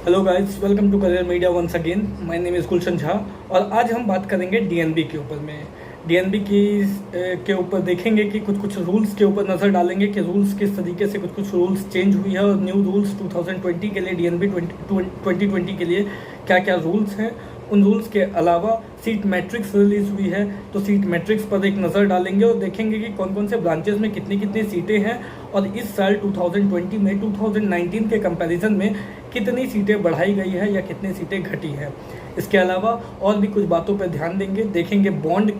Hello guys, welcome to Career Media once again. My name is Gulshan Jha और आज हम बात करेंगे डीएनबी के ऊपर में। डीएनबी की के ऊपर देखेंगे कि कुछ रूल्स के ऊपर नज़र डालेंगे कि रूल्स किस तरीके से कुछ रूल्स चेंज हुई है और न्यू रूल्स 2020 के लिए डीएनबी 2020 के लिए क्या क्या रूल्स हैं। उन रूल्स के अलावा सीट मैट्रिक्स रिलीज हुई है, तो सीट मैट्रिक्स पर एक नज़र डालेंगे और देखेंगे कि कौन कौन से ब्रांचेस में कितनी कितनी सीटें हैं और इस साल 2020 में 2019 के कंपैरिजन में कितनी सीटें बढ़ाई गई है या कितनी सीटें घटी है। इसके अलावा और भी कुछ बातों पर ध्यान देंगे, देखेंगे बॉन्ड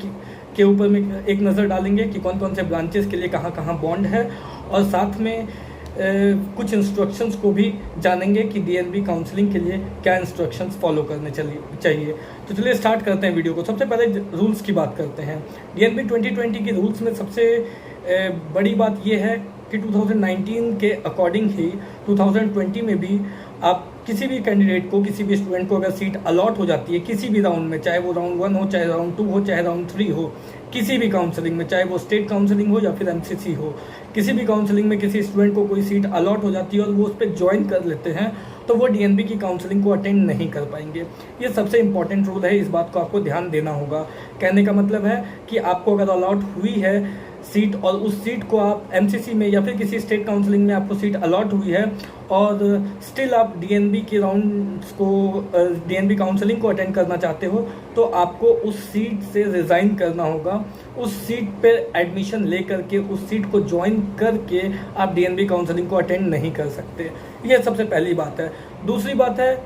के ऊपर में एक नज़र डालेंगे कि कौन कौन से ब्रांचेस के लिए कहाँ कहाँ बॉन्ड है और साथ में कुछ इंस्ट्रक्शंस को भी जानेंगे कि डीएनबी काउंसलिंग के लिए क्या इंस्ट्रक्शंस फॉलो करने चाहिए। तो चलिए स्टार्ट करते हैं वीडियो को। सबसे पहले रूल्स की बात करते हैं। डीएनबी 2020 की रूल्स में सबसे बड़ी बात यह है कि 2019 के अकॉर्डिंग ही 2020 में भी आप किसी भी कैंडिडेट को, किसी भी स्टूडेंट को अगर सीट अलॉट हो जाती है किसी भी राउंड में, चाहे वो राउंड 1 हो, चाहे राउंड 2 हो, चाहे राउंड 3 हो, किसी भी काउंसलिंग में, चाहे वो स्टेट काउंसलिंग हो या फिर एमसीसी हो, किसी भी काउंसलिंग में किसी स्टूडेंट को कोई सीट अलॉट हो जाती है और वो उस पर ज्वाइन कर लेते हैं तो वो डीएनबी की काउंसलिंग को अटेंड नहीं कर पाएंगे। ये सबसे इंपॉर्टेंट रूल है, इस बात को आपको ध्यान देना होगा। कहने का मतलब है कि आपको अगर अलॉट हुई है सीट और उस सीट को आप एमसीसी में या फिर किसी स्टेट काउंसलिंग में आपको सीट अलॉट हुई है और स्टिल आप डीएनबी के राउंड्स को, डीएनबी काउंसलिंग को अटेंड करना चाहते हो तो आपको उस सीट से रिज़ाइन करना होगा। उस सीट पर एडमिशन लेकर के उस सीट को ज्वाइन करके आप डीएनबी काउंसलिंग को अटेंड नहीं कर सकते। यह सबसे पहली बात है। दूसरी बात है,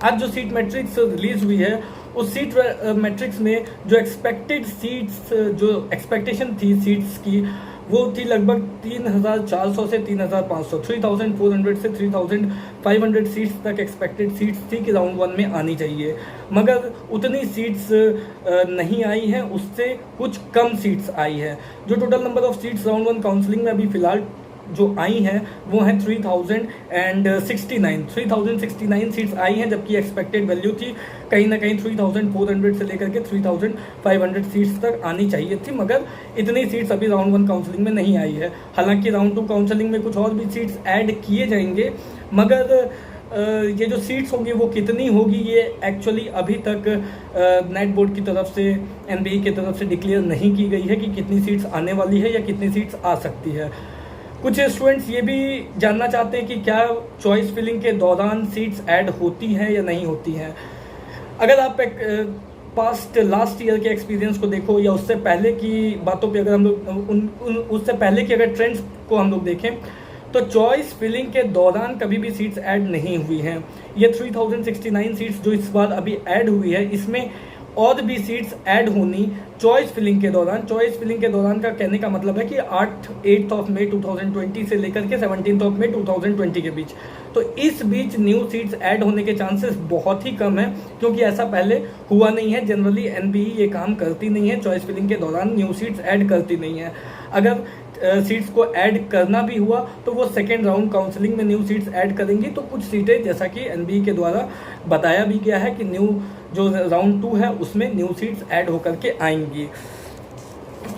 आज जो सीट मैट्रिक्स रिलीज हुई है उस सीट मैट्रिक्स में जो एक्सपेक्टेड सीट्स, जो एक्सपेक्टेशन थी सीट्स की, वो थी लगभग 3,400 से 3,500, 3,400 से 3,500 सीट्स तक एक्सपेक्टेड सीट्स थी कि राउंड 1 में आनी चाहिए, मगर उतनी सीट्स नहीं आई हैं, उससे कुछ कम सीट्स आई है। जो total number of seats round 1 counselling में अभी फ़िलहाल जो आई हैं वो हैं 3,069 सीट्स आई हैं, जबकि एक्सपेक्टेड वैल्यू थी कहीं ना कहीं 3,400 से लेकर के 3,500 सीट्स तक आनी चाहिए थी, मगर इतनी सीट्स अभी राउंड 1 काउंसलिंग में नहीं आई है। हालांकि राउंड 2 काउंसलिंग में कुछ और भी सीट्स ऐड किए जाएंगे, मगर ये जो सीट्स होंगी वो कितनी होगी ये एक्चुअली अभी तक नेट बोर्ड की तरफ से, एनबीए की तरफ से डिक्लेयर नहीं की गई है कि कितनी सीट्स आने वाली है या कितनी सीट्स आ सकती है। कुछ स्टूडेंट्स ये भी जानना चाहते हैं कि क्या चॉइस फिलिंग के दौरान सीट्स ऐड होती हैं या नहीं होती हैं। अगर आप लास्ट ईयर के एक्सपीरियंस को देखो या उससे पहले की बातों पे अगर हम लोग उससे पहले की अगर ट्रेंड्स को हम लोग देखें तो चॉइस फिलिंग के दौरान कभी भी सीट्स ऐड नहीं हुई हैं। ये 3,069 सीट्स जो इस बार अभी ऐड हुई है, इसमें और भी सीट्स ऐड होनी चॉइस फिलिंग के दौरान। चॉइस फिलिंग के दौरान का कहने का मतलब है कि 8 ऑफ मई 2020 से लेकर के 17 ऑफ मई 2020 के बीच, तो इस बीच न्यू सीट्स ऐड होने के चांसेस बहुत ही कम है, क्योंकि ऐसा पहले हुआ नहीं है। जनरली एनबीई ये काम करती नहीं है, चॉइस फिलिंग के दौरान न्यू सीट्स ऐड करती नहीं है। अगर सीट्स को ऐड करना भी हुआ तो वो सेकेंड राउंड काउंसलिंग में न्यू सीट्स ऐड करेंगी, तो कुछ सीटें जैसा कि एनबीई के द्वारा बताया भी गया है कि न्यू जो राउंड 2 है उसमें न्यू सीट्स ऐड होकर के आएंगी।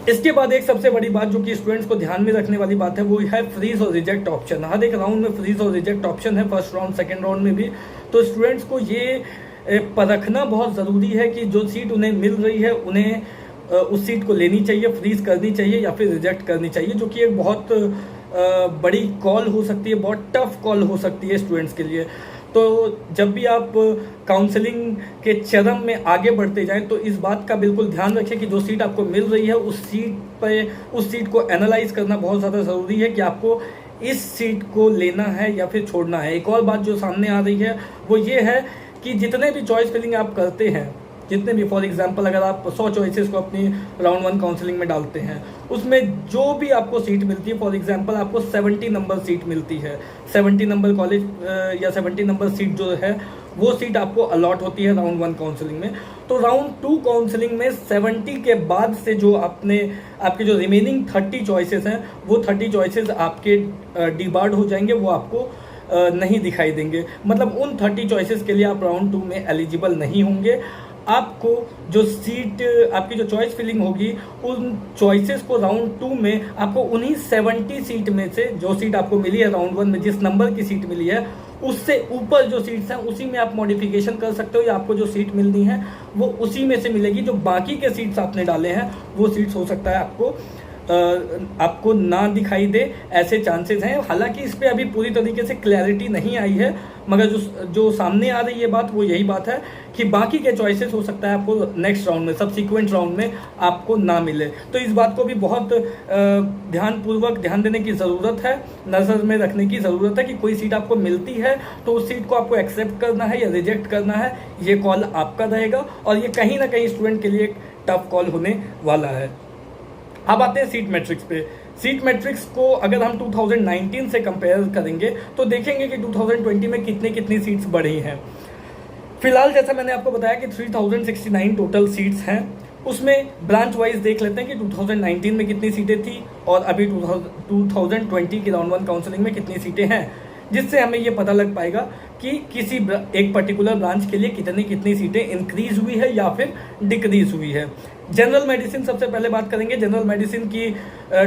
इसके बाद एक सबसे बड़ी बात जो कि स्टूडेंट्स को ध्यान में रखने वाली बात है वो है फ्रीज और रिजेक्ट ऑप्शन। हर एक राउंड में फ्रीज और रिजेक्ट ऑप्शन है, फर्स्ट राउंड सेकेंड राउंड में भी। तो स्टूडेंट्स को ये परखना बहुत ज़रूरी है कि जो सीट उन्हें मिल रही है उन्हें उस सीट को लेनी चाहिए, फ्रीज करनी चाहिए या फिर रिजेक्ट करनी चाहिए, जो कि एक बहुत बड़ी कॉल हो सकती है, बहुत टफ कॉल हो सकती है स्टूडेंट्स के लिए। तो जब भी आप काउंसलिंग के चरम में आगे बढ़ते जाएं तो इस बात का बिल्कुल ध्यान रखें कि जो सीट आपको मिल रही है उस सीट को एनालाइज करना बहुत ज़्यादा ज़रूरी है कि आपको इस सीट को लेना है या फिर छोड़ना है। एक और बात जो सामने आ रही है वो ये है कि जितने भी चॉइस फिलिंग आप करते हैं, जितने भी, फॉर एग्जांपल अगर आप 100 चॉइसेस को अपनी राउंड 1 काउंसलिंग में डालते हैं, उसमें जो भी आपको सीट मिलती है, फॉर एग्जांपल आपको 70 नंबर सीट मिलती है, 70 नंबर कॉलेज या 70 नंबर सीट जो है वो सीट आपको अलॉट होती है राउंड 1 काउंसलिंग में। तो राउंड 2 काउंसलिंग में 70 के बाद से जो आपके जो रिमेनिंग 30 चॉइसेस हैं वो 30 चॉइसेस आपके डिबार्ड हो जाएंगे, वो आपको नहीं दिखाई देंगे। मतलब उन 30 चॉइसेस के लिए आप राउंड 2 में एलिजिबल नहीं होंगे। आपको जो सीट, आपकी जो चॉइस फिलिंग होगी, उन चॉइसेस को राउंड 2 में आपको उन्हीं 70 सीट में से जो सीट आपको मिली है राउंड 1 में, जिस नंबर की सीट मिली है उससे ऊपर जो सीट्स हैं उसी में आप मॉडिफिकेशन कर सकते हो, या आपको जो सीट मिलनी है वो उसी में से मिलेगी। जो बाकी के सीट्स आपने डाले हैं वो सीट्स हो सकता है आपको ना दिखाई दे, ऐसे चांसेस हैं। हालांकि इस पे अभी पूरी तरीके से क्लैरिटी नहीं आई है, मगर जो सामने आ रही है बात वो यही बात है कि बाकी के चॉइसेस हो सकता है आपको नेक्स्ट राउंड में, सब्सिक्वेंट राउंड में आपको ना मिले। तो इस बात को भी बहुत ध्यानपूर्वक ध्यान देने की ज़रूरत है, नज़र में रखने की ज़रूरत है कि कोई सीट आपको मिलती है तो उस सीट को आपको एक्सेप्ट करना है या रिजेक्ट करना है, ये कॉल आपका रहेगा। और ये कहीं ना कहीं स्टूडेंट के लिए एक टफ कॉल होने वाला है। अब आते हैं सीट मैट्रिक्स पे। सीट मैट्रिक्स को अगर हम 2019 से कंपेयर करेंगे तो देखेंगे कि 2020 में कितनी सीट्स बढ़ी हैं। फिलहाल जैसा मैंने आपको बताया कि 3069 टोटल सीट्स हैं, उसमें ब्रांच वाइज देख लेते हैं कि 2019 में कितनी सीटें थी और अभी 2020 की राउंड 1 काउंसलिंग में कितनी सीटें हैं, जिससे हमें ये पता लग पाएगा कि किसी एक पर्टिकुलर ब्रांच के लिए कितनी सीटें इंक्रीज हुई है या फिर डिक्रीज हुई है। जनरल मेडिसिन सबसे पहले बात करेंगे। जनरल मेडिसिन की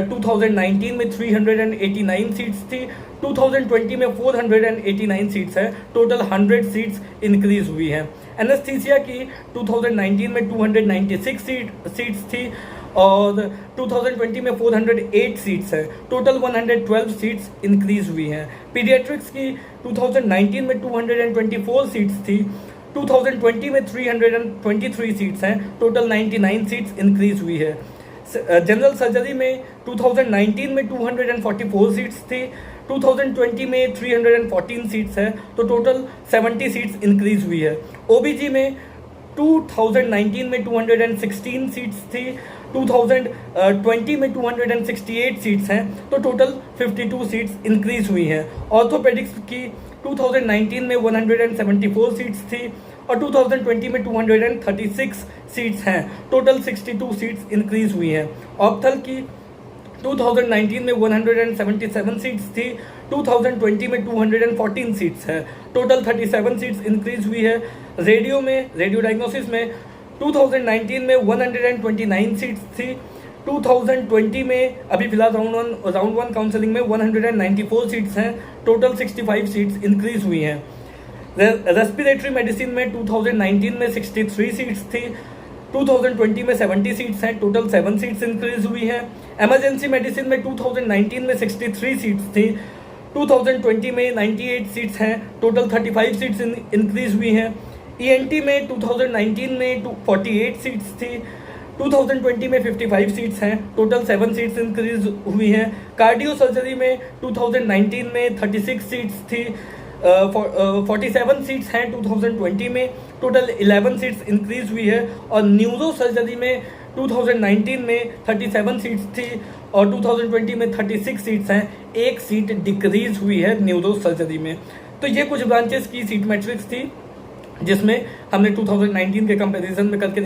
2019 में 389 सीट्स थी, 2020 में 489 सीट्स है, टोटल 100 सीट्स इंक्रीज हुई है। एनेस्थीसिया की 2019 में 296 सीट्स थी और 2020 में 408 सीट्स है, टोटल 112 सीट्स इंक्रीज हुई हैं। पीडियाट्रिक्स की 2019 में 224 सीट्स थी, 2020 में 323 सीट्स हैं, टोटल 99 सीट्स इंक्रीज हुई है। जनरल सर्जरी में 2019 में 244 सीट्स थी, 2020 में 314 सीट्स है, तो टोटल 70 सीट्स इंक्रीज हुई है। ओबीजी में 2019 में 216 सीट्स थी, 2020 में 268 सीट्स हैं, तो टोटल 52 सीट्स इंक्रीज हुई हैं। ऑर्थोपेडिक्स की 2019 में 174 सीट्स थी और 2020 में 236 सीट्स हैं, टोटल 62 सीट्स इंक्रीज हुई हैं। ऑप्थल की 2019 में 177 सीट्स थी, 2020 में 214 सीट्स है, टोटल 37 सीट्स इंक्रीज हुई है। रेडियो डायग्नोसिस में 2019 में 129 सीट्स थी, 2020 में अभी फिलहाल राउंड वन काउंसलिंग में 194 सीट्स हैं, टोटल 65 सीट्स इंक्रीज हुई हैं। रेस्पिरेटरी मेडिसिन में 2019 में 63 सीट्स थी, 2020 में 70 सीट्स हैं, टोटल 7 सीट्स इंक्रीज हुई हैं। इमरजेंसी मेडिसिन में 2019 में 63 सीट्स थी, 2020 में 98 सीट्स हैं, टोटल 35 सीट्स इंक्रीज हुई हैं। ईएनटी में 2019 में 48 सीट्स थी, 2020 में 55 सीट्स हैं, टोटल 7 सीट्स इंक्रीज हुई हैं। कार्डियो सर्जरी में 2019 में 36 सीट्स थी, 47 सीट्स हैं 2020 में, टोटल 11 सीट्स इंक्रीज हुई है। और न्यूरो सर्जरी में 2019 में 37 सीट्स थी और 2020 में 36 सीट्स हैं, 1 सीट डिक्रीज हुई है न्यूरो सर्जरी में। तो ये कुछ ब्रांचेस की सीट मैट्रिक्स थी जिसमें हमने 2019 के कंपैरिजन में करके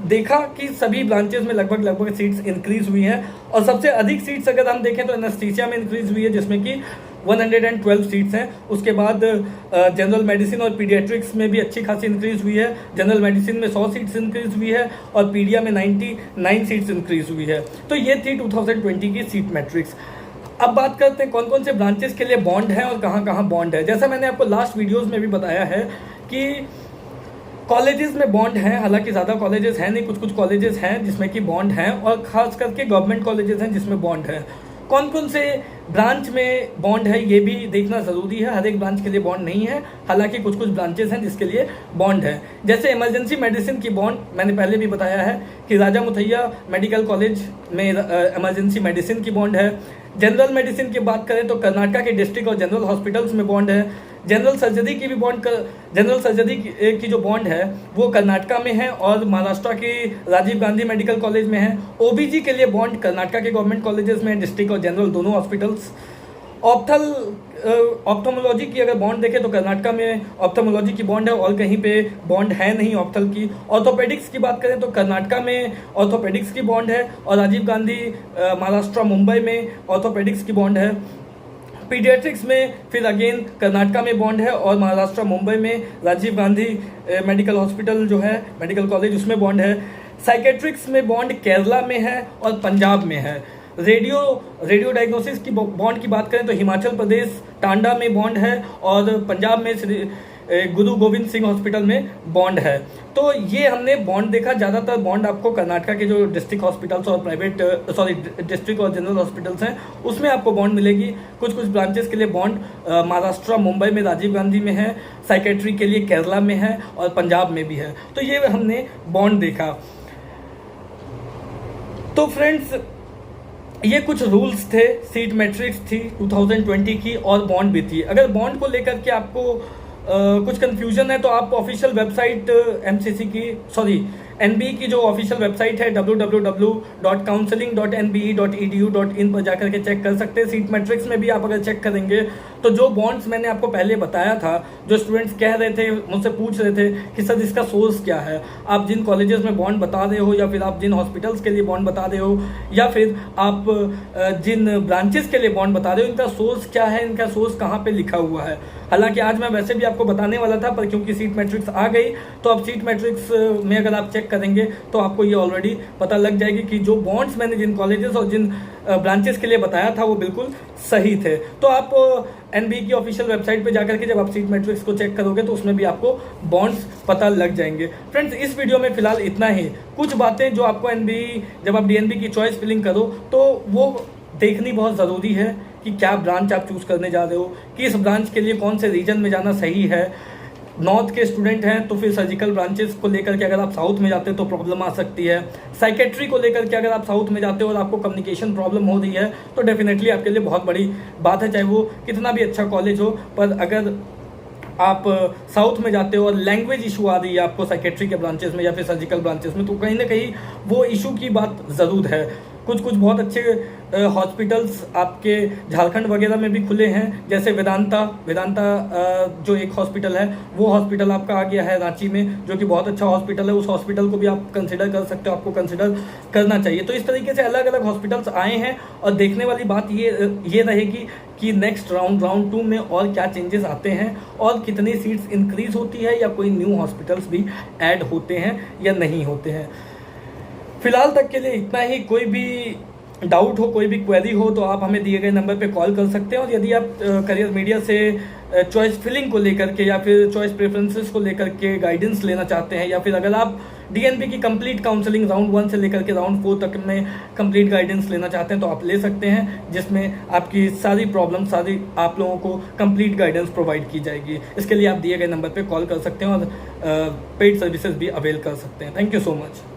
देखा कि सभी ब्रांचेस में लगभग सीट्स इंक्रीज हुई हैं। और सबसे अधिक सीट्स अगर हम देखें तो एनेस्थीसिया में इंक्रीज हुई है जिसमें कि 112 सीट्स हैं। उसके बाद जनरल मेडिसिन और पीडियाट्रिक्स में भी अच्छी खासी इंक्रीज हुई है। जनरल मेडिसिन में 100 सीट्स इंक्रीज हुई है और पीडिया में 99 सीट्स इंक्रीज हुई है। तो ये थी 2020 की सीट मैट्रिक्स। अब बात करते हैं कौन कौन से ब्रांचेस के लिए बॉन्ड है और कहाँ कहाँ बॉन्ड है। जैसा मैंने आपको लास्ट वीडियोज़ में भी बताया है कि कॉलेजेस में बॉन्ड हैं, हालांकि ज़्यादा कॉलेजेस हैं नहीं, कुछ कॉलेजेस हैं जिसमें कि बॉन्ड हैं और ख़ास करके गवर्नमेंट कॉलेजेस हैं जिसमें बॉन्ड है। कौन कौन से ब्रांच में बॉन्ड है ये भी देखना ज़रूरी है। हर एक ब्रांच के लिए बॉन्ड नहीं है, हालांकि कुछ ब्रांचेस हैं जिसके लिए बॉन्ड है। जैसे इमरजेंसी मेडिसिन की बॉन्ड मैंने पहले भी बताया है कि राजा मुथैया मेडिकल कॉलेज में इमरजेंसी मेडिसिन की बॉन्ड है। जनरल मेडिसिन की बात करें तो कर्नाटका के डिस्ट्रिक्ट और जनरल हॉस्पिटल्स में बॉन्ड है। जनरल सर्जरी की भी जनरल सर्जरी की जो बॉन्ड है वो कर्नाटका में है और महाराष्ट्र के राजीव गांधी मेडिकल कॉलेज में है। ओबीजी के लिए बॉन्ड कर्नाटका के गवर्नमेंट कॉलेजेस में, डिस्ट्रिक्ट और जनरल दोनों हॉस्पिटल्स। ऑप्थोमोलॉजी की अगर बॉन्ड देखें तो कर्नाटका में ऑप्थोमोलॉजी की बॉन्ड है और कहीं पे बॉन्ड है नहीं ऑप्थल की। ऑर्थोपेडिक्स की बात करें तो कर्नाटका में ऑर्थोपेडिक्स की बॉन्ड है और राजीव गांधी महाराष्ट्र मुंबई में ऑर्थोपेडिक्स की बॉन्ड है। पीडियाट्रिक्स में फिर अगेन कर्नाटका में बॉन्ड है और महाराष्ट्र मुंबई में राजीव गांधी मेडिकल हॉस्पिटल जो है मेडिकल कॉलेज उसमें बॉन्ड है। साइकेट्रिक्स में बॉन्ड केरला में है और पंजाब में है। रेडियो डायग्नोसिस की बॉन्ड की बात करें तो हिमाचल प्रदेश टांडा में बॉन्ड है और पंजाब में गुरु गोविंद सिंह हॉस्पिटल में बॉन्ड है। तो ये हमने बॉन्ड देखा। ज़्यादातर बॉन्ड आपको कर्नाटका के जो डिस्ट्रिक्ट हॉस्पिटल्स और डिस्ट्रिक्ट और जनरल हॉस्पिटल्स हैं उसमें आपको बॉन्ड मिलेगी। कुछ ब्रांचेस के लिए बॉन्ड महाराष्ट्र, मुंबई में राजीव गांधी में है, साइकेट्री के लिए केरला में है और पंजाब में भी है। तो ये हमने बॉन्ड देखा। तो फ्रेंड्स, ये कुछ रूल्स थे, सीट मैट्रिक्स थी 2020 की और बॉन्ड भी थी। अगर बॉन्ड को लेकर के आपको कुछ कंफ्यूजन है तो आप ऑफिशियल वेबसाइट एनबीई की जो ऑफिशियल वेबसाइट है www.counseling.nbe.edu.in पर जाकर के चेक कर सकते हैं। सीट मैट्रिक्स में भी आप अगर चेक करेंगे तो जो बॉन्ड्स मैंने आपको पहले बताया था, जो स्टूडेंट्स कह रहे थे, मुझसे पूछ रहे थे कि सर इसका सोर्स क्या है, आप जिन कॉलेजेस में बॉन्ड बता रहे हो या फिर आप जिन हॉस्पिटल्स के लिए बॉन्ड बता रहे हो या फिर आप जिन ब्रांचेस के लिए बॉन्ड बता रहे हो, इनका सोर्स क्या है, इनका सोर्स कहाँ पर लिखा हुआ है। हालांकि आज मैं वैसे भी आपको बताने वाला था, पर क्योंकि सीट मैट्रिक्स आ गई तो अब सीट मैट्रिक्स में अगर आप चेक करेंगे तो आपको ये ऑलरेडी पता लग जाएगी कि जो बॉन्ड्स मैंने जिन कॉलेजेस और जिन ब्रांचेस के लिए बताया था वो बिल्कुल सही थे। तो आप एनबीई की ऑफिशियल वेबसाइट पे जाकर के जब आप सीट मैट्रिक्स को चेक करोगे तो उसमें भी आपको बॉन्ड्स पता लग जाएंगे। फ्रेंड्स, इस वीडियो में फिलहाल इतना ही। कुछ बातें जो आपको एनबीई, जब आप डीएनबी की चॉइस फिलिंग करो तो वो देखनी बहुत ज़रूरी है कि क्या ब्रांच आप चूज़ करने जा रहे हो, किस ब्रांच के लिए कौन से रीजन में जाना सही है। नॉर्थ के स्टूडेंट हैं तो फिर सर्जिकल ब्रांचेस को लेकर के अगर आप साउथ में जाते हो तो प्रॉब्लम आ सकती है। साइकेट्री को लेकर के अगर आप साउथ में जाते हो और आपको कम्युनिकेशन प्रॉब्लम हो रही है तो डेफिनेटली आपके लिए बहुत बड़ी बात है, चाहे वो कितना भी अच्छा कॉलेज हो। पर अगर आप साउथ में जाते हो और लैंग्वेज इशू आ रही है आपको साइकेट्री के ब्रांचेस में या फिर सर्जिकल ब्रांचेस में, तो कहीं ना कहीं वो इशू की बात ज़रूर है। कुछ बहुत अच्छे हॉस्पिटल्स आपके झारखंड वगैरह में भी खुले हैं, जैसे वेदांता जो एक हॉस्पिटल है, वो हॉस्पिटल आपका आ गया है रांची में, जो कि बहुत अच्छा हॉस्पिटल है। उस हॉस्पिटल को भी आप कंसिडर कर सकते हो, आपको कंसिडर करना चाहिए। तो इस तरीके से अलग अलग हॉस्पिटल्स आए हैं और देखने वाली बात ये रहेगी कि नेक्स्ट राउंड 2 में और क्या चेंजेस आते हैं और कितनी सीट्स इंक्रीज होती है या कोई न्यू हॉस्पिटल्स भी ऐड होते हैं या नहीं होते हैं। फिलहाल तक के लिए इतना ही। कोई भी डाउट हो, कोई भी क्वेरी हो तो आप हमें दिए गए नंबर पे कॉल कर सकते हैं। और यदि आप करियर मीडिया से चॉइस फिलिंग को लेकर के या फिर चॉइस प्रेफरेंसेस को लेकर के गाइडेंस लेना चाहते हैं, या फिर अगर आप डीएनबी की कंप्लीट काउंसलिंग राउंड 1 से लेकर के राउंड 4 तक में कंप्लीट गाइडेंस लेना चाहते हैं तो आप ले सकते हैं, जिसमें आपकी सारी प्रॉब्लम, सारी आप लोगों को कंप्लीट गाइडेंस प्रोवाइड की जाएगी। इसके लिए आप दिए गए नंबर पर कॉल कर सकते हैं और पेड सर्विसेज भी अवेल कर सकते हैं। Thank you so much.